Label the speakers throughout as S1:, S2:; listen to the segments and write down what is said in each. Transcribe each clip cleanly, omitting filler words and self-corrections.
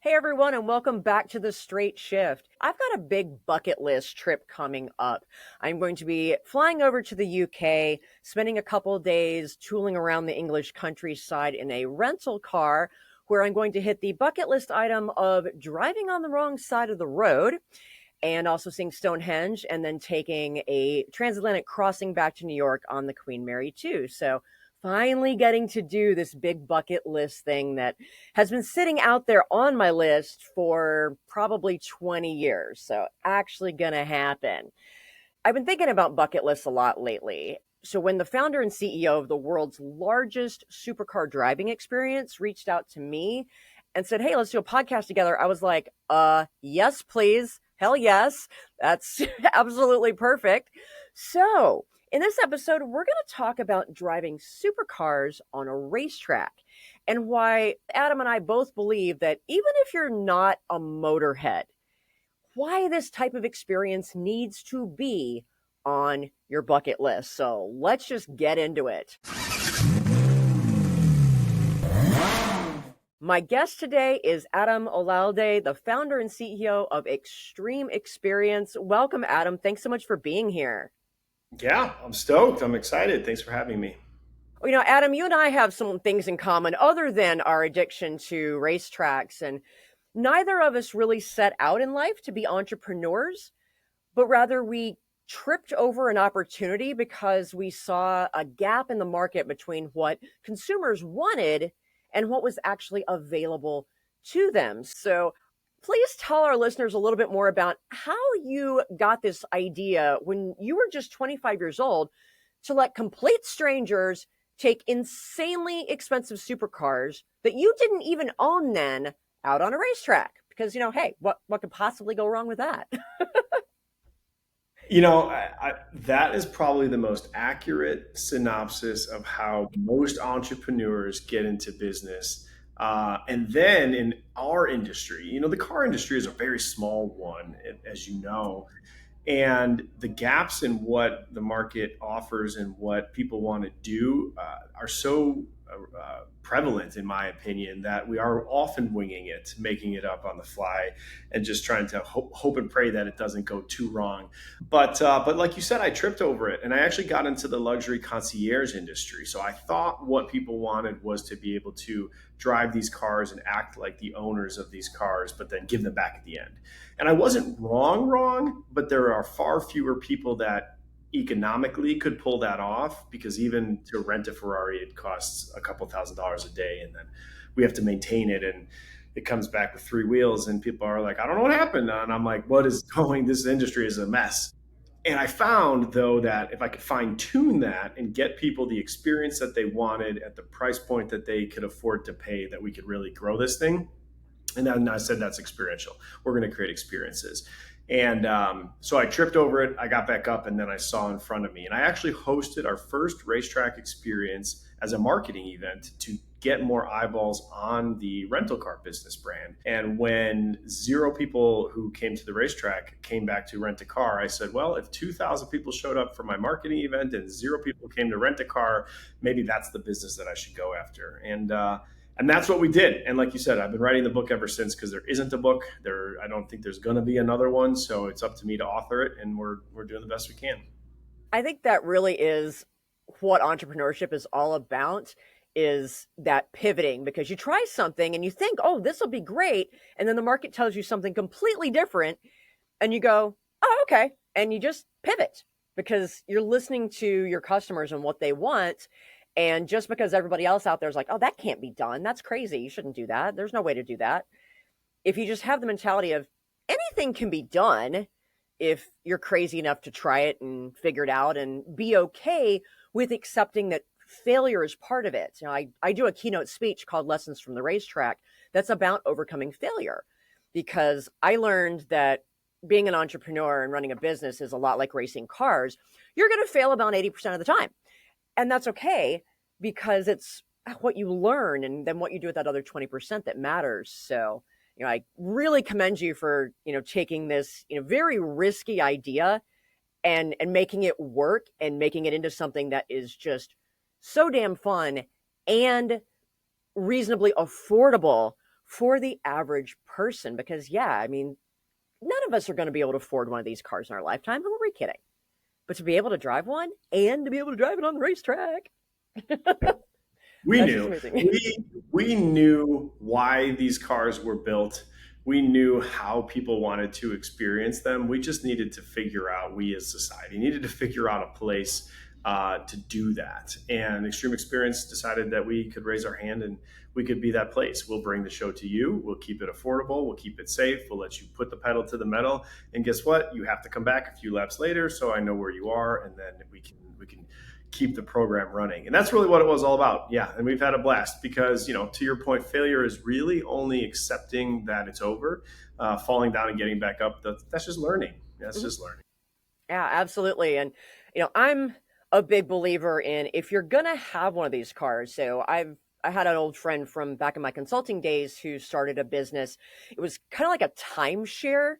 S1: Hey everyone, and welcome back to The Straight Shift. I've got a big bucket list trip coming up. I'm going to be flying over to the UK, spending a couple of days tooling around the English countryside in a rental car, where I'm going to hit the bucket list item of driving on the wrong side of the road and also seeing Stonehenge, and then taking a transatlantic crossing back to New York on the Queen Mary 2. So finally getting to do this big bucket list thing that has been sitting out there on my list for probably 20 years. So actually gonna happen. I've been thinking about bucket lists a lot lately. So when the founder and CEO of the world's largest supercar driving experience reached out to me and said, "Hey, let's do a podcast together," I was like, yes, please. Hell yes. That's absolutely perfect. So in this episode, we're going to talk about driving supercars on a racetrack, and why Adam and I both believe that even if you're not a motorhead, why this type of experience needs to be on your bucket list. So let's just get into it. My guest today is Adam Olalde, the founder and CEO of Xtreme Xperience. Welcome, Adam. Thanks so much for being here.
S2: Yeah, I'm stoked. I'm excited. Thanks for having me.
S1: You know, Adam, you and I have some things in common other than our addiction to racetracks. And neither of us really set out in life to be entrepreneurs, but rather we tripped over an opportunity because we saw a gap in the market between what consumers wanted and what was actually available to them. So please tell our listeners a little bit more about how you got this idea when you were just 25 years old to let complete strangers take insanely expensive supercars that you didn't even own then out on a racetrack. Because, hey, what could possibly go wrong with that?
S2: That is probably the most accurate synopsis of how most entrepreneurs get into business. And then in our industry, the car industry is a very small one, as you know. And the gaps in what the market offers and what people want to do are so prevalent, in my opinion, that we are often winging it, making it up on the fly, and just trying to hope and pray that it doesn't go too wrong. But like you said, I tripped over it, and I actually got into the luxury concierge industry. So I thought what people wanted was to be able to drive these cars and act like the owners of these cars, but then give them back at the end. And I wasn't wrong, but there are far fewer people that economically could pull that off, because even to rent a Ferrari, it costs a couple $1,000s a day. And then we have to maintain it. And it comes back with three wheels, and people are like, "I don't know what happened." And I'm like, what is going? This industry is a mess. And I found, though, that if I could fine tune that and get people the experience that they wanted at the price point that they could afford to pay, that we could really grow this thing. And then I said, that's experiential. We're going to create experiences. And so I tripped over it. I got back up, and then I saw in front of me. And I actually hosted our first racetrack experience as a marketing event to get more eyeballs on the rental car business brand. And when 0 people who came to the racetrack came back to rent a car, I said, well, if 2,000 people showed up for my marketing event and 0 people came to rent a car, maybe that's the business that I should go after. And that's what we did. And like you said, I've been writing the book ever since, because there isn't a book. I don't think there's going to be another one. So it's up to me to author it, and we're doing the best we can.
S1: I think that really is what entrepreneurship is all about, is that pivoting, because you try something and you think, oh, this will be great. And then the market tells you something completely different, and you go, oh, okay. And you just pivot because you're listening to your customers and what they want. And just because everybody else out there is like, oh, that can't be done, that's crazy, you shouldn't do that, there's no way to do that. If you just have the mentality of anything can be done, if you're crazy enough to try it and figure it out, and be okay with accepting that failure is part of it. I do a keynote speech called Lessons from the Racetrack that's about overcoming failure, because I learned that being an entrepreneur and running a business is a lot like racing cars. You're going to fail about 80% of the time. And that's okay, because it's what you learn and then what you do with that other 20% that matters. So, I really commend you for, taking this, very risky idea and making it work and making it into something that is just so damn fun and reasonably affordable for the average person. Because, yeah, I mean, none of us are going to be able to afford one of these cars in our lifetime. Who are we kidding? But to be able to drive one and to be able to drive it on the racetrack,
S2: We
S1: that's just
S2: knew.
S1: amazing.
S2: We knew why these cars were built. We knew how people wanted to experience them. We just needed to figure out, we as society needed to figure out a place to do that. And Xtreme Experience decided that we could raise our hand and we could be that place. We'll bring the show to you. We'll keep it affordable. We'll keep it safe. We'll let you put the pedal to the metal. And guess what? You have to come back a few laps later, so I know where you are, and then we can keep the program running. And that's really what it was all about. Yeah. And we've had a blast because, to your point, failure is really only accepting that it's over, falling down and getting back up. That's just learning. That's just learning.
S1: Yeah, absolutely. And, I'm a big believer in if you're going to have one of these cars. So I had an old friend from back in my consulting days who started a business. It was kind of like a timeshare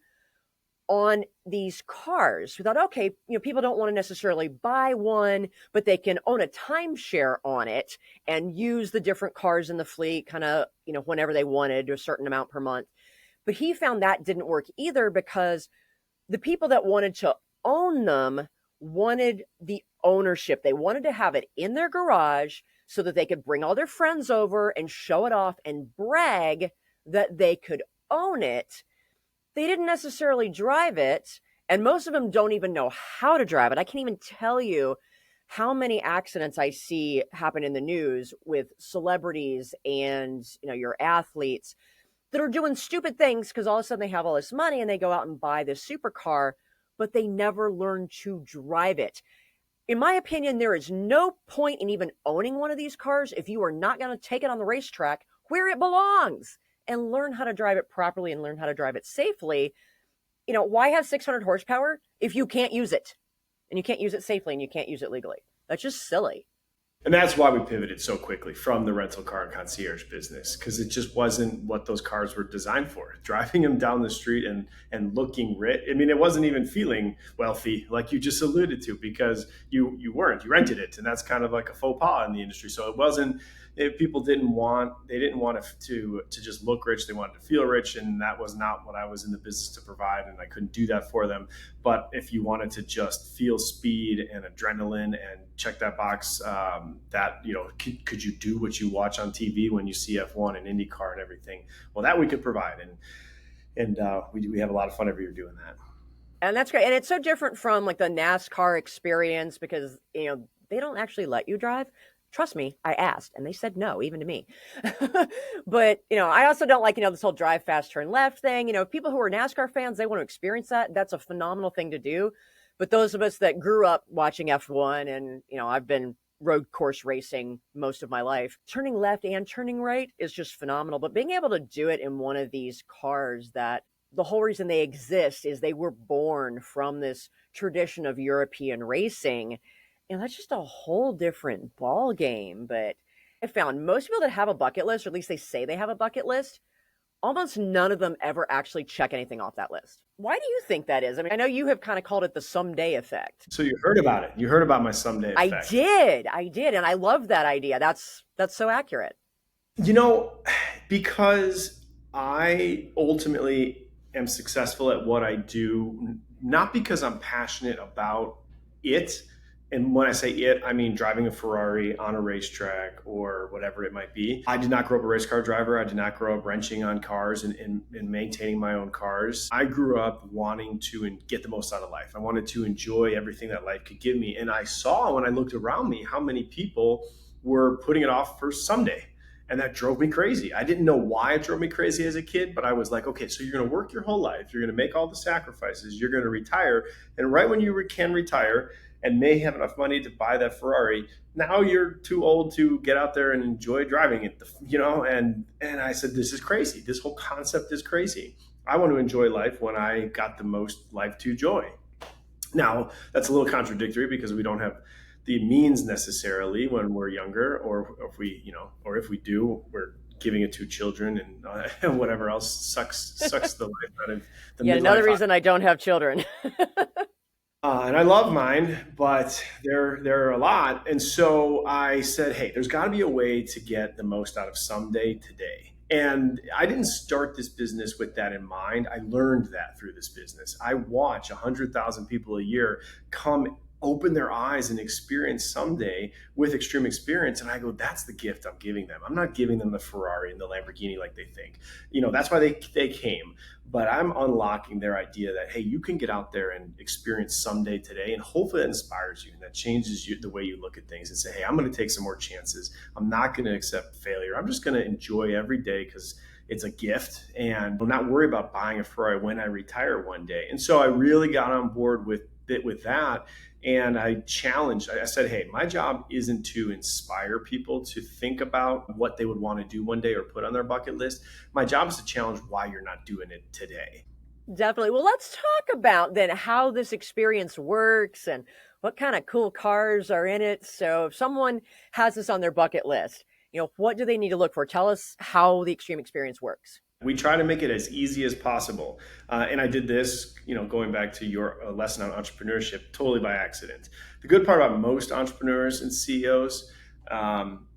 S1: on these cars. We thought, okay, people don't want to necessarily buy one, but they can own a timeshare on it and use the different cars in the fleet kind of, whenever they wanted, a certain amount per month. But he found that didn't work either because the people that wanted to own them wanted the ownership. They wanted to have it in their garage so that they could bring all their friends over and show it off and brag that they could own it. They didn't necessarily drive it, and most of them don't even know how to drive it. I can't even tell you how many accidents I see happen in the news with celebrities and, your athletes that are doing stupid things because all of a sudden they have all this money and they go out and buy this supercar, but they never learn to drive it. In my opinion, there is no point in even owning one of these cars if you are not going to take it on the racetrack where it belongs and learn how to drive it properly and learn how to drive it safely. Why have 600 horsepower if you can't use it and you can't use it safely and you can't use it legally? That's just silly.
S2: And that's why we pivoted so quickly from the rental car and concierge business, because it just wasn't what those cars were designed for. Driving them down the street and looking rich. I mean, it wasn't even feeling wealthy, like you just alluded to, because you weren't. You rented it, and that's kind of like a faux pas in the industry. So it wasn't. People didn't want to just look rich. They wanted to feel rich, and that was not what I was in the business to provide, and I couldn't do that for them. But if you wanted to just feel speed and adrenaline and check that box, could you do what you watch on TV when you see F1 and IndyCar and everything? Well, that we could provide, and we have a lot of fun every year doing that.
S1: And that's great. And it's so different from like the NASCAR experience because they don't actually let you drive. Trust me, I asked and they said no, even to me. But, I also don't like, this whole drive fast, turn left thing. People who are NASCAR fans, they want to experience that. That's a phenomenal thing to do. But those of us that grew up watching F1 and, I've been road course racing most of my life, turning left and turning right is just phenomenal. But being able to do it in one of these cars that the whole reason they exist is they were born from this tradition of European racing. That's just a whole different ball game. But I found most people that have a bucket list, or at least they say they have a bucket list, almost none of them ever actually check anything off that list. Why do you think that is? I mean, I know you have kind of called it the someday effect.
S2: So you heard about it. You heard about my someday effect.
S1: I did. And I love that idea. That's so accurate.
S2: Because I ultimately am successful at what I do, not because I'm passionate about it. And when I say it, I mean driving a Ferrari on a racetrack or whatever it might be. I did not grow up a race car driver. I did not grow up wrenching on cars and maintaining my own cars. I grew up wanting to get the most out of life. I wanted to enjoy everything that life could give me. And I saw when I looked around me how many people were putting it off for someday. And that drove me crazy. I didn't know why it drove me crazy as a kid, but I was like, okay, so you're going to work your whole life. You're going to make all the sacrifices. You're going to retire. And right when you can retire, and may have enough money to buy that Ferrari, now you're too old to get out there and enjoy driving it, and I said, this is crazy. This whole concept is crazy. I want to enjoy life when I got the most life to enjoy. Now, that's a little contradictory because we don't have the means necessarily when we're younger, or if we do, we're giving it to children and whatever else sucks the life out of the midlife.
S1: Yeah, another reason I don't have children.
S2: And I love mine, but they're a lot. And so I said, hey, there's got to be a way to get the most out of someday today. And I didn't start this business with that in mind. I learned that through this business. I watch 100,000 people a year come open their eyes and experience someday with Xtreme Xperience. And I go, that's the gift I'm giving them. I'm not giving them the Ferrari and the Lamborghini like they think. That's why they came. But I'm unlocking their idea that, hey, you can get out there and experience someday today. And hopefully that inspires you and that changes the way you look at things and say, hey, I'm going to take some more chances. I'm not going to accept failure. I'm just going to enjoy every day because it's a gift, and I'm not worried about buying a Ferrari when I retire one day. And so I really got on board with that. And I said, hey, my job isn't to inspire people to think about what they would want to do one day or put on their bucket list. My job is to challenge why you're not doing it today.
S1: Definitely. Well, let's talk about then how this experience works and what kind of cool cars are in it. So if someone has this on their bucket list, what do they need to look for? Tell us how the Xtreme Xperience works.
S2: We try to make it as easy as possible. And I did this, going back to your lesson on entrepreneurship, totally by accident. The good part about most entrepreneurs and CEOs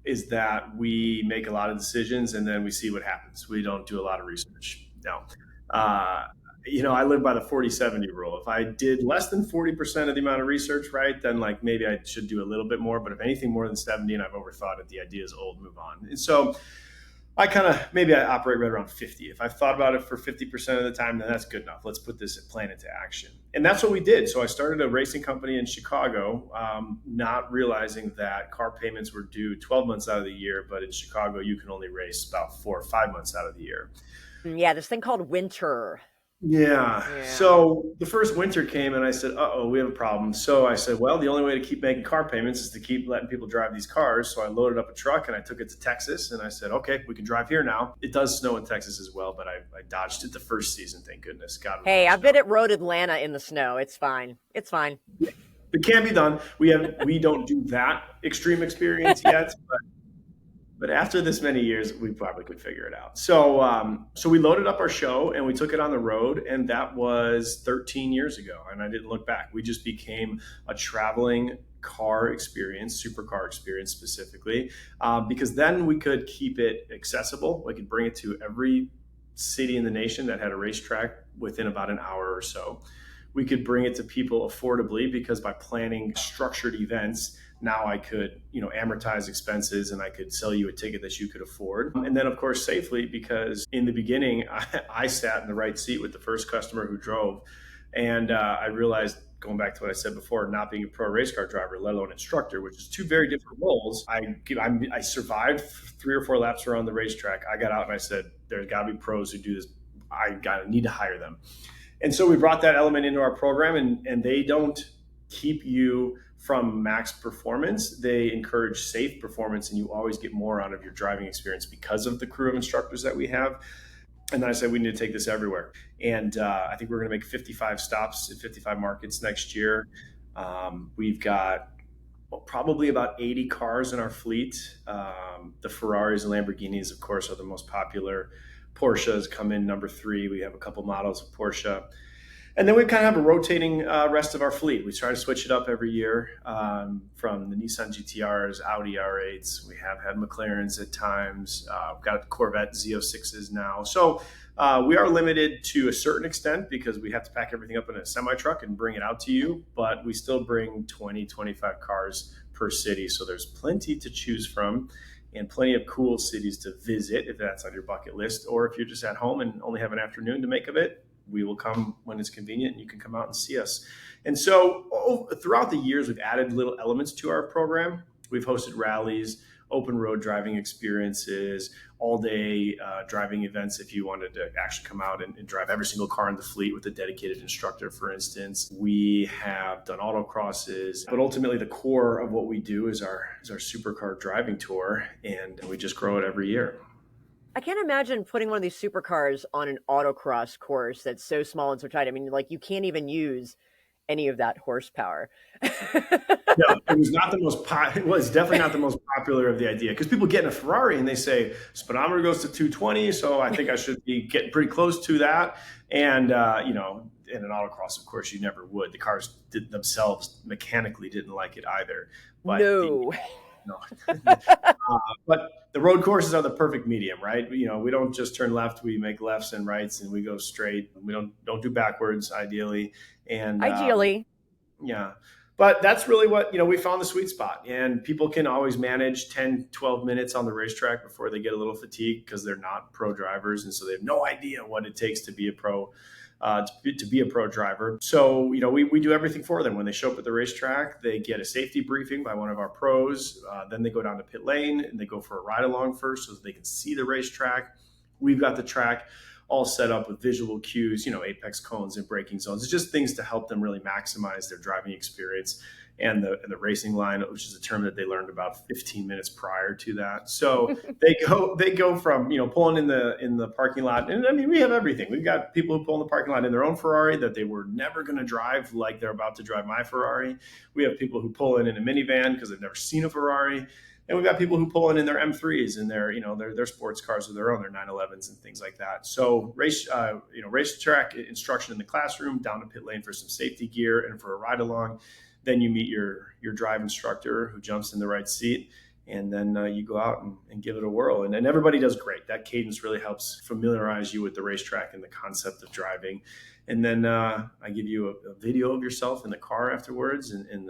S2: is that we make a lot of decisions and then we see what happens. We don't do a lot of research. No. I live by the 40-70 rule. If I did less than 40% of the amount of research, right, then maybe I should do a little bit more. But if anything more than 70 and I've overthought it, the idea is old, move on. And so I operate right around 50. If I've thought about it for 50% of the time, then that's good enough. Let's put this plan into action. And that's what we did. So I started a racing company in Chicago, not realizing that car payments were due 12 months out of the year. But in Chicago, you can only race about 4 or 5 months out of the year.
S1: Yeah, this thing called winter.
S2: Yeah. So the first winter came and I said, we have a problem. So I said, well, the only way to keep making car payments is to keep letting people drive these cars. So I loaded up a truck and I took it to Texas and I said, okay, we can drive here now. It does snow in Texas as well, but I dodged it the first season. Thank goodness.
S1: Hey, I've been at Road Atlanta in the snow. It's fine. It's fine.
S2: It can be done. We don't do that extreme experience yet, but after this many years, we probably could figure it out. So we loaded up our show and we took it on the road, and that was 13 years ago. And I didn't look back. We just became a traveling car experience, supercar experience specifically, because then we could keep it accessible. We could bring it to every city in the nation that had a racetrack within about an hour or so. We could bring it to people affordably because by planning structured events, now I could, amortize expenses and I could sell you a ticket that you could afford. And then, of course, safely, because in the beginning, I sat in the right seat with the first customer who drove. And I realized, going back to what I said before, not being a pro race car driver, let alone instructor, which is two very different roles. I survived 3 or 4 laps around the racetrack. I got out and I said, there's got to be pros who do this. Need to hire them. And so we brought that element into our program, and they don't keep you from max performance. They encourage safe performance, and you always get more out of your driving experience because of the crew of instructors that we have. And then I said, we need to take this everywhere. And I think we're going to make 55 stops in 55 markets next year. We've got probably about 80 cars in our fleet. The Ferraris and Lamborghinis, of course, are the most popular. Porsches come in number 3. We have a couple models of Porsche. And then we kind of have a rotating rest of our fleet. We try to switch it up every year, from the Nissan GTRs, Audi R8s. We have had McLarens at times. We've got Corvette Z06s now. So we are limited to a certain extent because we have to pack everything up in a semi-truck and bring it out to you. But we still bring 20, 25 cars per city. So there's plenty to choose from and plenty of cool cities to visit if that's on your bucket list. Or if you're just at home and only have an afternoon to make of it, we will come when it's convenient and you can come out and see us. And so throughout the years, we've added little elements to our program. We've hosted rallies, open road driving experiences, all day driving events. If you wanted to actually come out and drive every single car in the fleet with a dedicated instructor, for instance. We have done autocrosses, but ultimately the core of what we do is our supercar driving tour, and we just grow it every year.
S1: I can't imagine putting one of these supercars on an autocross course that's so small and so tight. I mean, you can't even use any of that horsepower.
S2: No, it was not the most. It was definitely not the most popular of the idea, because people get in a Ferrari and they say speedometer goes to 220, so I think I should be getting pretty close to that. And in an autocross, of course, you never would. The cars themselves mechanically didn't like it either. But
S1: no.
S2: No. But the road courses are the perfect medium, right? We don't just turn left; we make lefts and rights, and we go straight. We don't do backwards, ideally, and
S1: Ideally.
S2: yeah. But that's really what, we found the sweet spot. And people can always manage 10, 12 minutes on the racetrack before they get a little fatigued because they're not pro drivers. And so they have no idea what it takes to be a pro. To be a pro driver. So, we do everything for them. When they show up at the racetrack, they get a safety briefing by one of our pros. Then they go down to pit lane and they go for a ride along first so that they can see the racetrack. We've got the track all set up with visual cues, apex cones and braking zones. It's just things to help them really maximize their driving experience and the racing line, which is a term that they learned about 15 minutes prior to that. So they go from, pulling in the parking lot. And I mean, we have everything. We've got people who pull in the parking lot in their own Ferrari that they were never going to drive like they're about to drive my Ferrari. We have people who pull in a minivan because they've never seen a Ferrari. And we've got people who pull in their M3s and their sports cars of their own, their 911s and things like that. So racetrack instruction in the classroom, down to pit lane for some safety gear and for a ride along. Then you meet your drive instructor who jumps in the right seat. And then you go out and give it a whirl. And everybody does great. That cadence really helps familiarize you with the racetrack and the concept of driving. And then I give you a video of yourself in the car afterwards and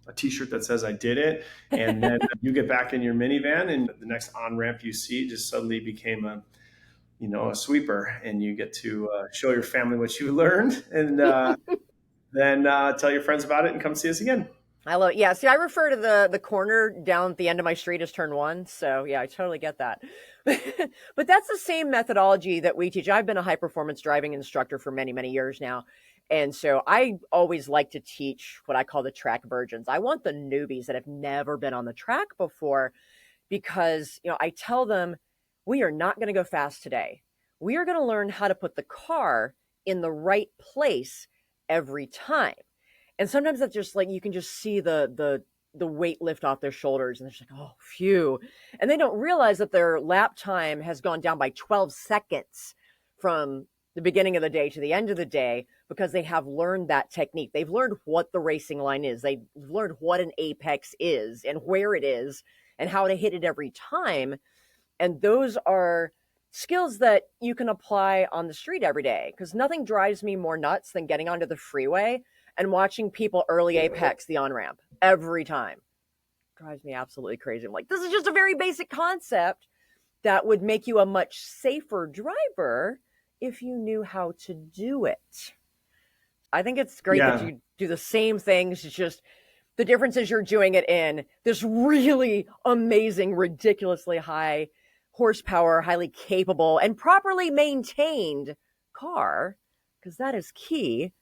S2: a T-shirt that says I did it. And then you get back in your minivan and the next on-ramp you see just suddenly became a sweeper. And you get to show your family what you learned and then tell your friends about it and come see us again.
S1: I love it. Yeah, see, I refer to the corner down at the end of my street as turn one. So yeah, I totally get that. But that's the same methodology that we teach. I've been a high performance driving instructor for many, many years now. And so I always like to teach what I call the track virgins. I want the newbies that have never been on the track before because, I tell them we are not going to go fast today. We are going to learn how to put the car in the right place every time. And sometimes that's just like, you can just see the weight lift off their shoulders and they're just like, oh, phew. And they don't realize that their lap time has gone down by 12 seconds from the beginning of the day to the end of the day because they have learned that technique. They've learned what the racing line is. They've learned what an apex is and where it is and how to hit it every time. And those are skills that you can apply on the street every day because nothing drives me more nuts than getting onto the freeway and watching people early apex the on-ramp every time. Drives me absolutely crazy. I'm like, this is just a very basic concept that would make you a much safer driver if you knew how to do it. I think it's great that you do the same things. It's just the difference is you're doing it in this really amazing, ridiculously high horsepower, highly capable, and properly maintained car, because that is key.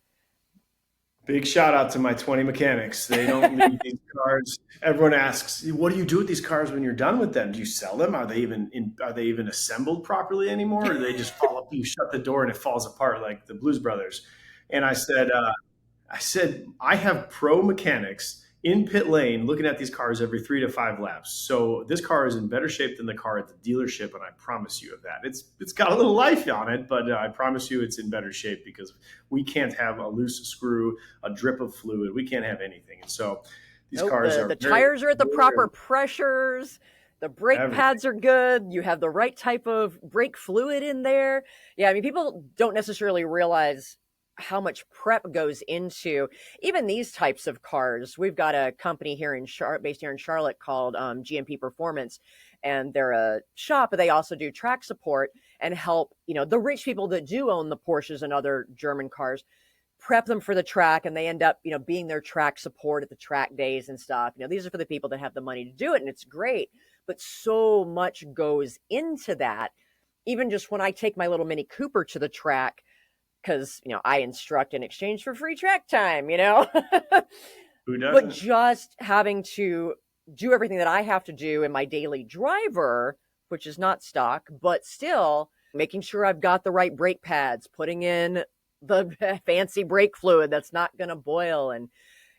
S2: Big shout out to my 20 mechanics. They don't leave these cars. Everyone asks, what do you do with these cars when you're done with them? Do you sell them? Are they even assembled properly anymore? Or do they just fall up, you shut the door and it falls apart like the Blues Brothers? And I said, I have pro mechanics in pit lane looking at these cars every 3 to 5 laps. So this car is in better shape than the car at the dealership, and I promise you of that. It's got a little life on it, but I promise you it's in better shape because we can't have a loose screw, a drip of fluid. We can't have anything. And so these cars are...
S1: The tires are at the proper pressures. The brake pads are good. You have the right type of brake fluid in there. Yeah, I mean, people don't necessarily realize how much prep goes into even these types of cars. We've got a company here based here in Charlotte called GMP Performance, and they're a shop, but they also do track support and help, the rich people that do own the Porsches and other German cars, prep them for the track, and they end up, being their track support at the track days and stuff. These are for the people that have the money to do it, and it's great, but so much goes into that. Even just when I take my little Mini Cooper to the track, because, I instruct in exchange for free track time,
S2: Who doesn't?
S1: But just having to do everything that I have to do in my daily driver, which is not stock, but still making sure I've got the right brake pads, putting in the fancy brake fluid that's not going to boil, and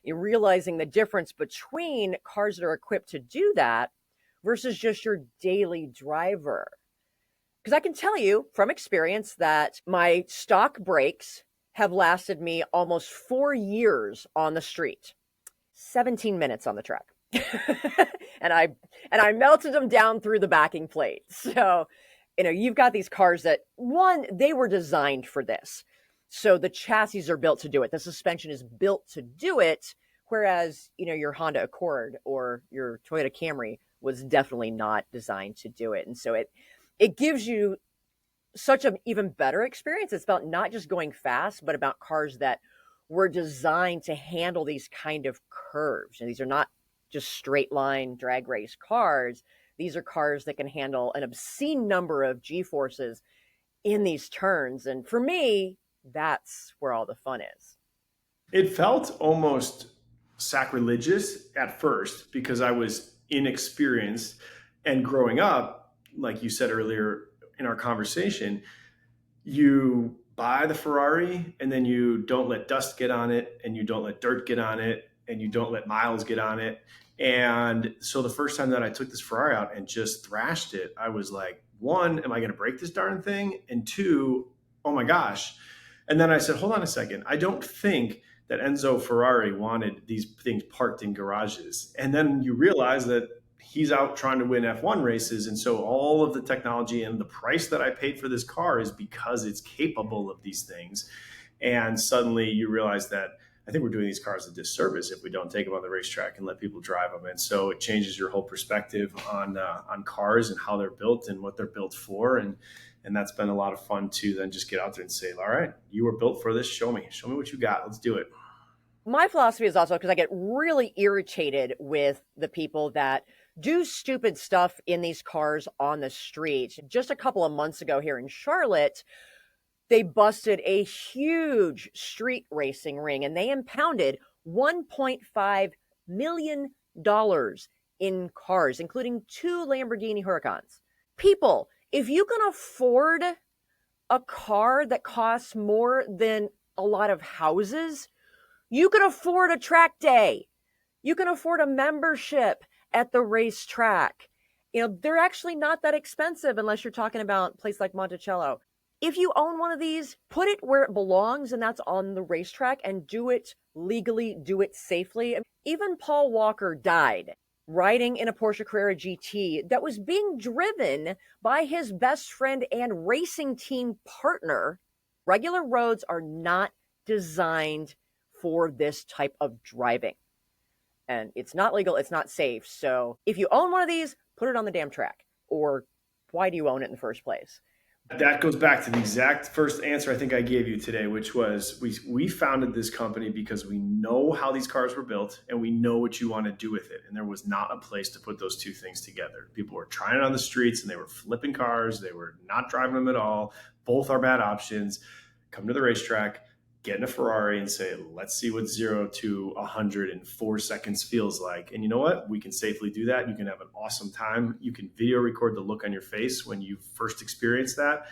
S1: you're realizing the difference between cars that are equipped to do that versus just your daily driver. Because I can tell you from experience that my stock brakes have lasted me almost 4 years on the street, 17 minutes on the track. and I melted them down through the backing plate. So, you've got these cars that, one, they were designed for this. So the chassis are built to do it. The suspension is built to do it. Whereas, your Honda Accord or your Toyota Camry was definitely not designed to do it. And so it gives you such an even better experience. It's about not just going fast, but about cars that were designed to handle these kind of curves. And these are not just straight line drag race cars. These are cars that can handle an obscene number of G-forces in these turns. And for me, that's where all the fun is.
S2: It felt almost sacrilegious at first because I was inexperienced. And growing up, like you said earlier in our conversation, you buy the Ferrari and then you don't let dust get on it and you don't let dirt get on it and you don't let miles get on it. And so the first time that I took this Ferrari out and just thrashed it, I was like, one, am I going to break this darn thing? And two, oh my gosh. And then I said, hold on a second. I don't think that Enzo Ferrari wanted these things parked in garages. And then you realize that he's out trying to win F1 races. And so all of the technology and the price that I paid for this car is because it's capable of these things. And suddenly you realize that I think we're doing these cars a disservice if we don't take them on the racetrack and let people drive them. And so it changes your whole perspective on cars and how they're built and what they're built for. And that's been a lot of fun to then just get out there and say, all right, you were built for this. Show me what you got. Let's do it.
S1: My philosophy is also because I get really irritated with the people that do stupid stuff in these cars on the street. Just a couple of months ago here in Charlotte, they busted a huge street racing ring and they impounded $1.5 million in cars, including 2 Lamborghini Huracans. People, if you can afford a car that costs more than a lot of houses, you can afford a track day. You can afford a membership at the racetrack. They're actually not that expensive unless you're talking about a place like Monticello. If you own one of these, put it where it belongs, and that's on the racetrack, and do it legally, do it safely. Even Paul Walker died riding in a Porsche Carrera GT that was being driven by his best friend and racing team partner. Regular roads are not designed for this type of driving. And it's not legal, it's not safe. So if you own one of these, put it on the damn track. Or why do you own it in the first place?
S2: That goes back to the exact first answer I think I gave you today, which was we founded this company because we know how these cars were built and we know what you want to do with it. And there was not a place to put those two things together. People were trying it on the streets and they were flipping cars. They were not driving them at all. Both are bad options. Come to the racetrack, get in a Ferrari and say, let's see what 0 to 100 in 4 seconds feels like. And you know what? We can safely do that. You can have an awesome time. You can video record the look on your face when you first experience that,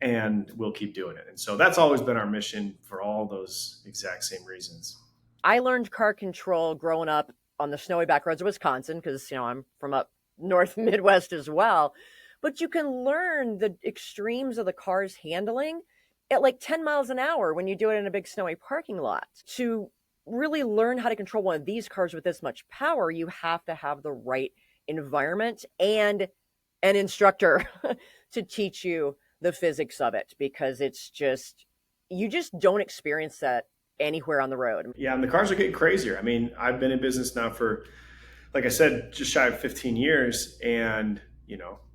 S2: and we'll keep doing it. And so that's always been our mission for all those exact same reasons.
S1: I learned car control growing up on the snowy back roads of Wisconsin because, I'm from up north Midwest as well. But you can learn the extremes of the car's handling at like 10 miles an hour when you do it in a big snowy parking lot. To really learn how to control one of these cars with this much power, you have to have the right environment and an instructor to teach you the physics of it, because you just don't experience that anywhere on the road.
S2: Yeah, and the cars are getting crazier. I mean, I've been in business now for, like I said, just shy of 15 years, and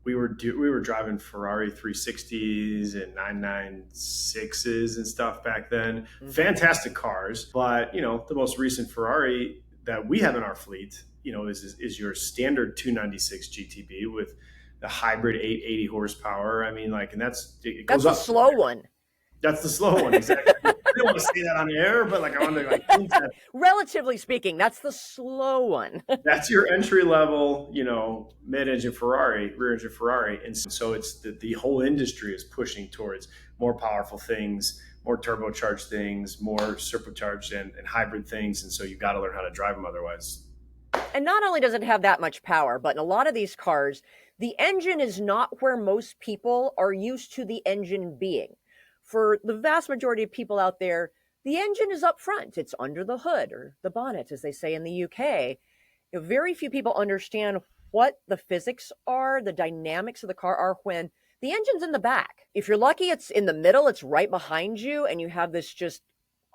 S2: we were driving Ferrari 360s and 996s and stuff back then. Mm-hmm. Fantastic cars, but the most recent Ferrari that we have in our fleet, is your standard 296 GTB with the hybrid 880 horsepower. I mean, and that's
S1: the slow one.
S2: That's the slow one, exactly. I didn't want to say that on the air, but I want to
S1: relatively speaking, that's the slow one.
S2: That's your entry level, mid-engine Ferrari, rear-engine Ferrari, and so it's the whole industry is pushing towards more powerful things, more turbocharged things, more supercharged and hybrid things, and so you've got to learn how to drive them otherwise.
S1: And not only does it have that much power, but in a lot of these cars, the engine is not where most people are used to the engine being. For the vast majority of people out there, the engine is up front. It's under the hood, or the bonnet, as they say in the UK. very few people understand what the physics are, the dynamics of the car are when the engine's in the back. If you're lucky, it's in the middle, it's right behind you, and you have this just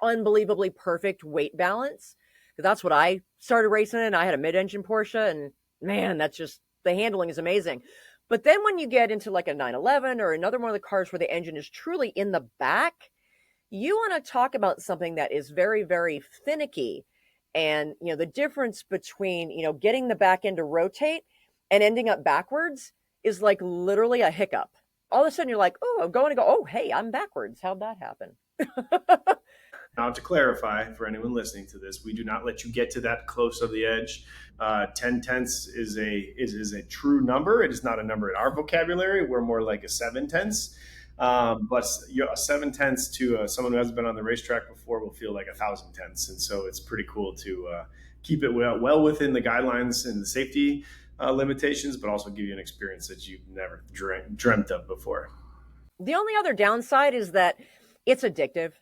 S1: unbelievably perfect weight balance. That's what I started racing in. I had a mid-engine Porsche, and man, that's just, the handling is amazing. But then when you get into like a 911 or another one of the cars where the engine is truly in the back, you want to talk about something that is very, very finicky. And, the difference between, getting the back end to rotate and ending up backwards is like literally a hiccup. All of a sudden you're like, oh, I'm going to go, oh, hey, I'm backwards. How'd that happen?
S2: Now, to clarify for anyone listening to this, we do not let you get to that close of the edge. 10 tenths is a true number. It is not a number in our vocabulary. We're more like a 7 tenths. But a 7 tenths to someone who hasn't been on the racetrack before will feel like 1,000 tenths. And so it's pretty cool to keep it well within the guidelines and the safety limitations, but also give you an experience that you've never dreamt of before.
S1: The only other downside is that it's addictive.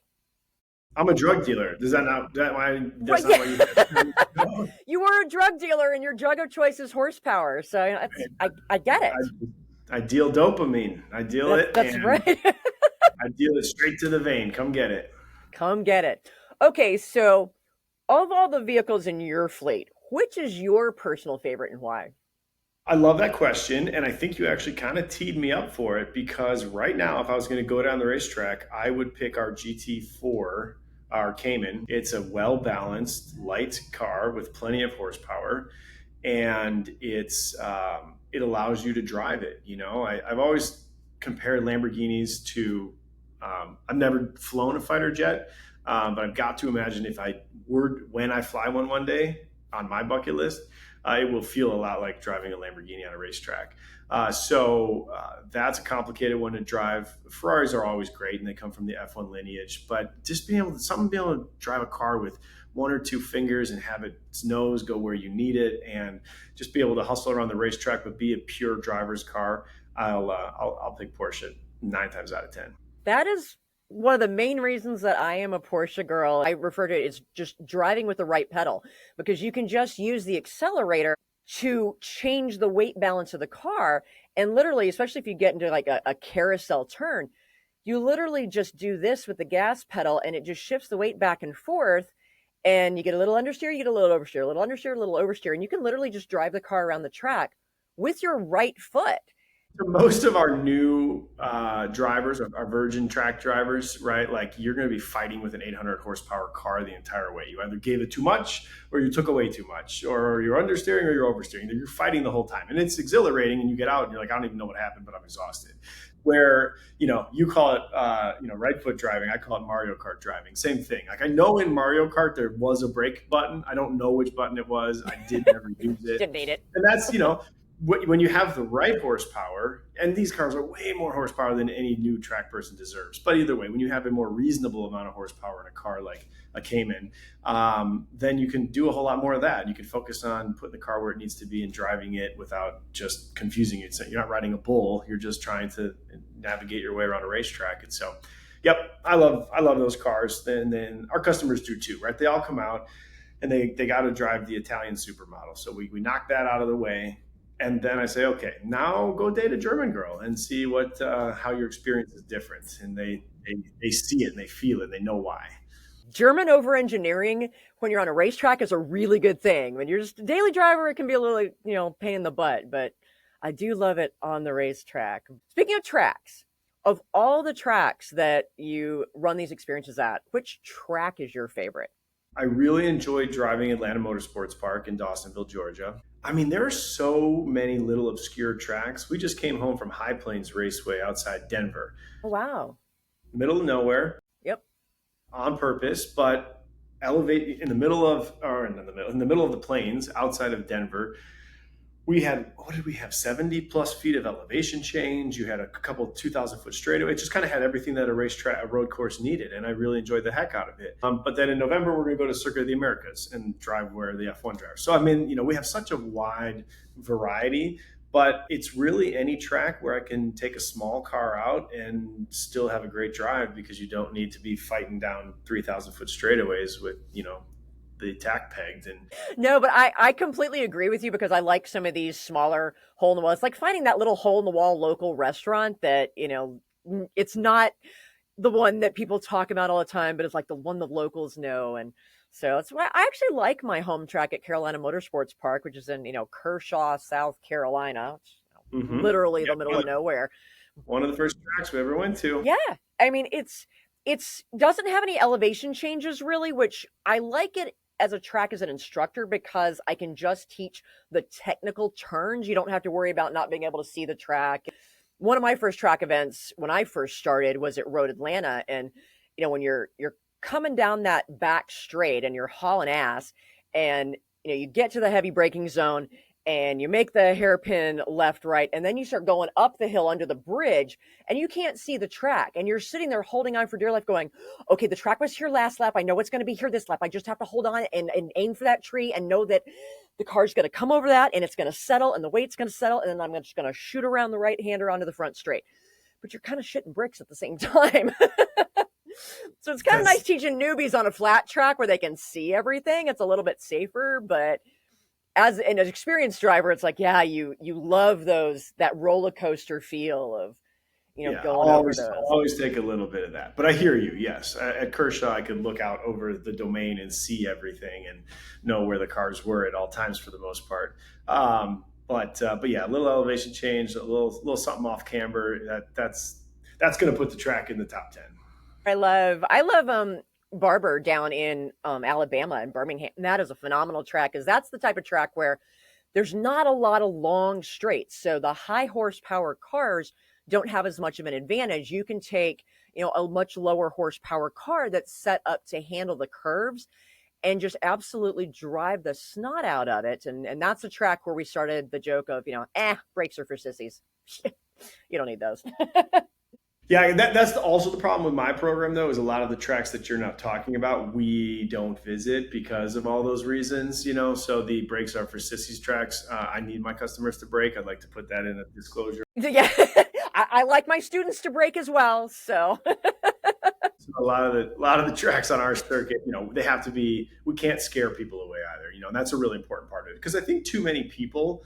S2: I'm a drug dealer. Does that not? That's
S1: not what you You were a drug dealer, and your drug of choice is horsepower. So I get it.
S2: I deal dopamine. I deal it.
S1: That's right.
S2: I deal it straight to the vein. Come get it.
S1: Come get it. Okay, so of all the vehicles in your fleet, which is your personal favorite and why?
S2: I love that question. And I think you actually kind of teed me up for it, because right now, if I was going to go down the racetrack, I would pick our GT4, our Cayman. It's a well-balanced, light car with plenty of horsepower. And it allows you to drive it. I've always compared Lamborghinis to, I've never flown a fighter jet, but I've got to imagine when I fly one day on my bucket list, it will feel a lot like driving a Lamborghini on a racetrack. So that's a complicated one to drive. Ferraris are always great, and they come from the F1 lineage. But just being able to drive a car with one or two fingers and have its nose go where you need it, and just be able to hustle around the racetrack, but be a pure driver's car, I'll pick Porsche 9 times out of 10.
S1: That is one of the main reasons that I am a Porsche girl. I refer to it as just driving with the right pedal, because you can just use the accelerator to change the weight balance of the car. And literally, especially if you get into like a carousel turn, you literally just do this with the gas pedal, and it just shifts the weight back and forth. And you get a little understeer, you get a little oversteer, a little understeer, a little oversteer. And you can literally just drive the car around the track with your right foot.
S2: So most of our new drivers, our virgin track drivers, right? Like, you're going to be fighting with an 800 horsepower car the entire way. You either gave it too much, or you took away too much, or you're understeering, or you're oversteering. You're fighting the whole time. And it's exhilarating, and you get out and you're like, I don't even know what happened, but I'm exhausted. Where, you call it, right foot driving. I call it Mario Kart driving. Same thing. Like, I know in Mario Kart, there was a brake button. I don't know which button it was. I did never use it.
S1: Didn't need it.
S2: And that's, when you have the right horsepower, and these cars are way more horsepower than any new track person deserves. But either way, when you have a more reasonable amount of horsepower in a car like a Cayman, then you can do a whole lot more of that. You can focus on putting the car where it needs to be and driving it without just confusing it. So you're not riding a bull. You're just trying to navigate your way around a racetrack. And so, yep, I love those cars. And then our customers do too, right? They all come out and they got to drive the Italian supermodel. So we knock that out of the way. And then I say, okay, now go date a German girl and see how your experience is different. And they see it and they feel it. And they know why.
S1: German over engineering when you're on a racetrack is a really good thing. When you're just a daily driver, it can be a little, pain in the butt. But I do love it on the racetrack. Speaking of tracks, of all the tracks that you run these experiences at, which track is your favorite?
S2: I really enjoyed driving Atlanta Motorsports Park in Dawsonville, Georgia. I mean, there are so many little obscure tracks. We just came home from High Plains Raceway outside Denver.
S1: Oh, wow.
S2: Middle of nowhere.
S1: Yep.
S2: On purpose, but elevate in the middle of the plains outside of Denver. We had, 70 plus feet of elevation change. You had a couple 2,000 foot straightaway. It just kind of had everything that a road course needed. And I really enjoyed the heck out of it. But then in November, we're going to go to Circuit of the Americas and drive where the F1 drives. So, I mean, we have such a wide variety, but it's really any track where I can take a small car out and still have a great drive, because you don't need to be fighting down 3,000 foot straightaways with, the tack pegged. And
S1: No, but I completely agree with you because I like some of these smaller hole in the wall. It's like finding that little hole in the wall local restaurant that, it's not the one that people talk about all the time, but it's like the one the locals know. And so that's why I actually like my home track at Carolina Motorsports Park, which is in, Kershaw, South Carolina, which, literally the middle of nowhere.
S2: One of the first tracks we ever went to.
S1: Yeah. I mean, it's doesn't have any elevation changes really, which I like it as a track as an instructor because I can just teach the technical turns. You don't have to worry about not being able to see the track. One of my first track events when I first started was at Road Atlanta. And, when you're coming down that back straight and you're hauling ass and, you get to the heavy braking zone and you make the hairpin left, right, and then you start going up the hill under the bridge and you can't see the track. And you're sitting there holding on for dear life going, okay, the track was here last lap. I know it's going to be here this lap. I just have to hold on and aim for that tree and know that the car's going to come over that and it's going to settle and the weight's going to settle. And then I'm just going to shoot around the right hander onto the front straight. But you're kind of shitting bricks at the same time. So it's kind of nice teaching newbies on a flat track where they can see everything. It's a little bit safer, but as an experienced driver, it's like, yeah, you love that roller coaster feel of, going over those.
S2: I'll always take a little bit of that. But I hear you, yes. At Kershaw, I could look out over the domain and see everything and know where the cars were at all times for the most part. But yeah, a little elevation change, a little something off camber, that's going to put the track in the top 10.
S1: I love Barber down in Alabama and Birmingham. And that is a phenomenal track because that's the type of track where there's not a lot of long straights. So the high horsepower cars don't have as much of an advantage. You can take, a much lower horsepower car that's set up to handle the curves and just absolutely drive the snot out of it. And that's a track where we started the joke of, brakes are for sissies. You don't need those.
S2: Yeah, that's also the problem with my program, though, is a lot of the tracks that you're not talking about, we don't visit because of all those reasons, so the brakes are for sissies tracks. I need my customers to brake. I'd like to put that in a disclosure.
S1: Yeah, I like my students to brake as well, so.
S2: So a lot of the tracks on our circuit, they have to be, we can't scare people away either, and that's a really important part of it. Because I think too many people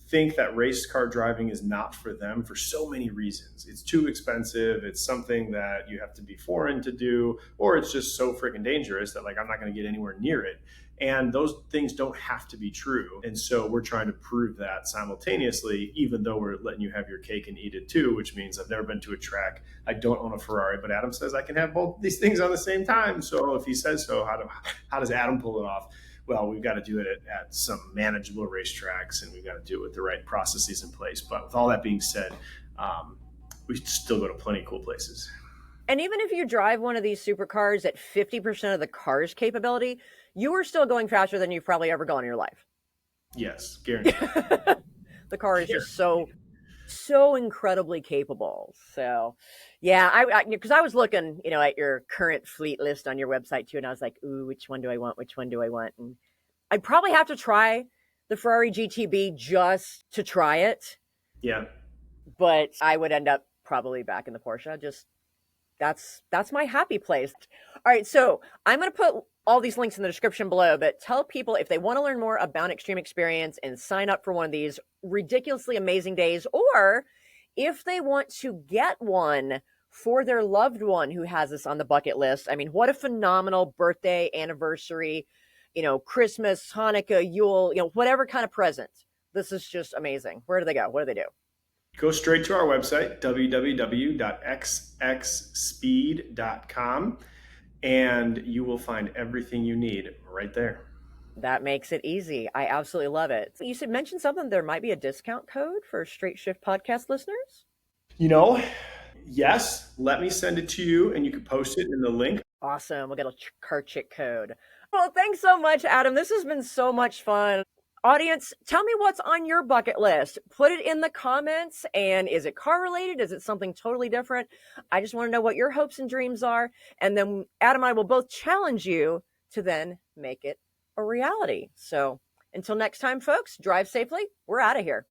S2: think that race car driving is not for them for so many reasons. It's too expensive. It's something that you have to be foreign to do, or it's just so freaking dangerous that I'm not going to get anywhere near it. And those things don't have to be true. And so we're trying to prove that simultaneously, even though we're letting you have your cake and eat it too, which means I've never been to a track. I don't own a Ferrari, but Adam says I can have both these things on the same time. So if he says so, how does Adam pull it off? Well, we've got to do it at some manageable racetracks, and we've got to do it with the right processes in place. But with all that being said, we still go to plenty of cool places.
S1: And even if you drive one of these supercars at 50% of the car's capability, you are still going faster than you've probably ever gone in your life.
S2: Yes, guaranteed.
S1: The car is just so incredibly capable. So, yeah, because I was looking, at your current fleet list on your website too, and I was like, ooh, which one do I want? Which one do I want? And I'd probably have to try the Ferrari GTB just to try it.
S2: Yeah.
S1: But I would end up probably back in the Porsche. Just that's my happy place. All right, so I'm going to put all these links in the description below, but tell people if they want to learn more about Xtreme Xperience and sign up for one of these ridiculously amazing days, or if they want to get one for their loved one who has this on the bucket list. I mean, what a phenomenal birthday, anniversary, Christmas, Hanukkah, Yule, whatever kind of present. This is just amazing. Where do they go? What do they do?
S2: Go straight to our website, www.xxspeed.com, and you will find everything you need right there.
S1: That makes it easy. I absolutely love it. You should mention something. There might be a discount code for Straight Shift podcast listeners.
S2: Yes. Let me send it to you, and you can post it in the link.
S1: Awesome. We'll get a car chick code. Well, thanks so much, Adam. This has been so much fun. Audience, tell me what's on your bucket list. Put it in the comments. And is it car related? Is it something totally different? I just want to know what your hopes and dreams are. And then Adam and I will both challenge you to then make it a reality. So until next time, folks, drive safely. We're out of here.